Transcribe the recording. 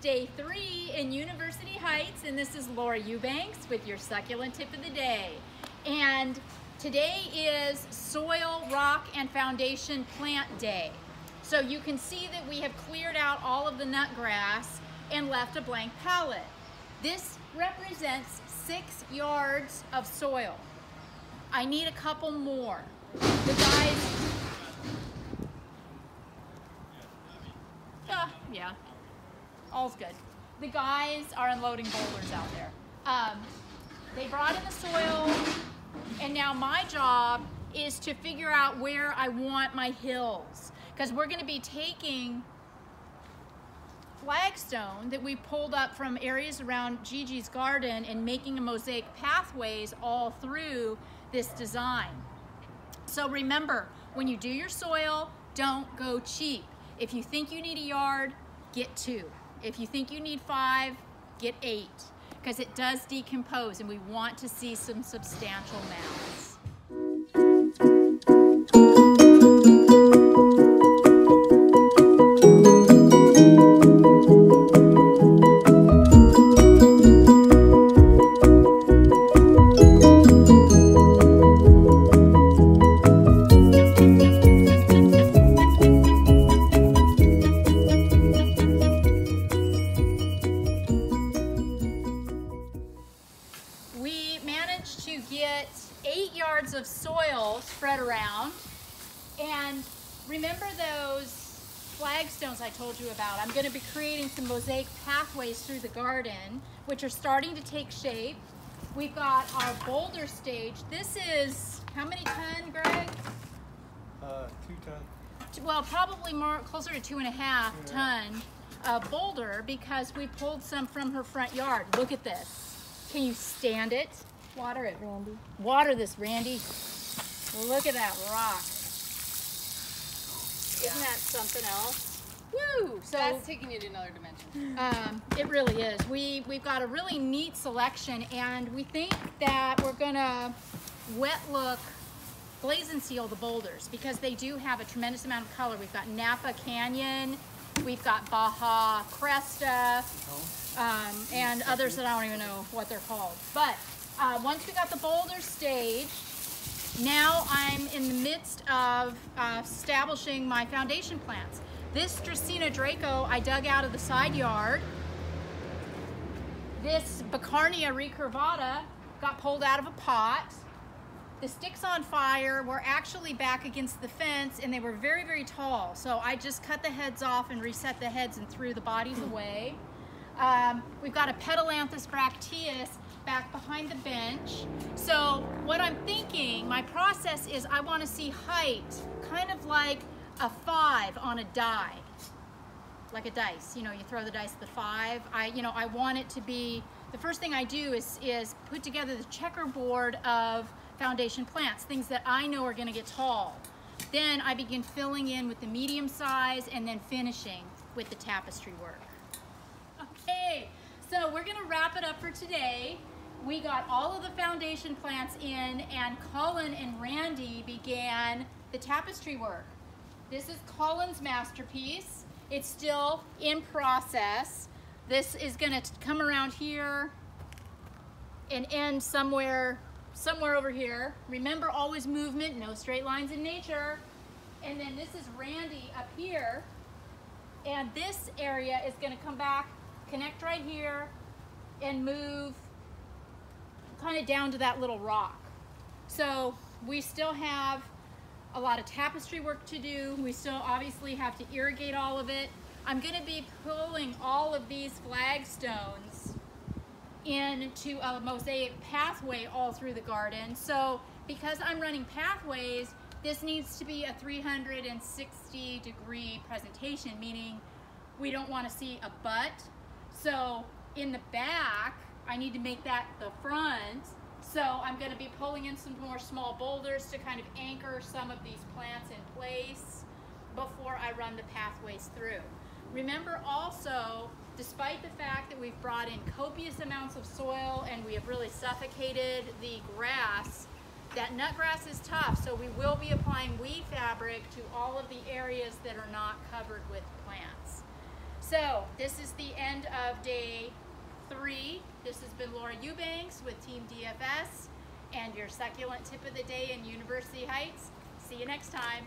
day 3 in University Heights, and this is Laura Eubanks with your succulent tip of the day. And today is Soil, Rock, and Foundation Plant Day. So you can see that we have cleared out all of the nut grass and left a blank palette. This represents 6 yards of soil. I need a couple more. The guys, yeah, all's good. The guys are unloading boulders out there. They brought in the soil, and now my job is to figure out where I want my hills, because we're going to be taking flagstone that we pulled up from areas around Gigi's garden and making a mosaic pathways all through this design. So remember, when you do your soil, don't go cheap. If you think you need a yard, get 2. If you think you need 5, get 8, because it does decompose and we want to see some substantial mounds. To get 8 yards of soil spread around, and remember those flagstones I told you about. I'm going to be creating some mosaic pathways through the garden, which are starting to take shape. We've got our boulder stage. This is how many ton, Greg? 2 ton. Well, probably more closer to 2.5 ton boulder, because we pulled some from her front yard. Look at this. Can you stand it? Water it, Randy. Water this, Randy. Look at that rock. Isn't that something else? Woo! So that's taking you to another dimension. It really is. We've got a really neat selection, and we think that we're gonna wet look glaze and seal the boulders, because they do have a tremendous amount of color. We've got Napa Canyon, we've got Baja Cresta, and others that I don't even know what they're called. But once we got the boulder staged, now I'm in the midst of establishing my foundation plants. This Dracaena Draco I dug out of the side yard. This Bacarnia recurvata got pulled out of a pot. The sticks on fire were actually back against the fence, and they were very, very tall. So I just cut the heads off and reset the heads and threw the bodies away. We've got a Petalanthus bracteus back behind the bench. So what I'm thinking, my process is I want to see height kind of like a 5 on a die, like a dice. You know, you throw the dice at the 5. I want it to be, the first thing I do is put together the checkerboard of foundation plants, things that I know are going to get tall. Then I begin filling in with the medium size and then finishing with the tapestry work. Okay, so we're going to wrap it up for today. We got all of the foundation plants in, and Colin and Randy began the tapestry work. This is Colin's masterpiece. It's still in process. This is going to come around here and end somewhere over here. Remember, always movement, no straight lines in nature. And then this is Randy up here, and this area is going to come back, connect right here, and move kind of down to that little rock. So we still have a lot of tapestry work to do. We still obviously have to irrigate all of it. I'm going to be pulling all of these flagstones into a mosaic pathway all through the garden. So because I'm running pathways, this needs to be a 360-degree presentation, meaning we don't want to see a butt. So in the back, I need to make that the front. So I'm going to be pulling in some more small boulders to kind of anchor some of these plants in place before I run the pathways through. Remember also, despite the fact that we've brought in copious amounts of soil and we have really suffocated the grass, that nut grass is tough, so we will be applying weed fabric to all of the areas that are not covered with plants. So this is the end of day 3. This has been Laura Eubanks with Team DFS and your succulent tip of the day in University Heights. See you next time.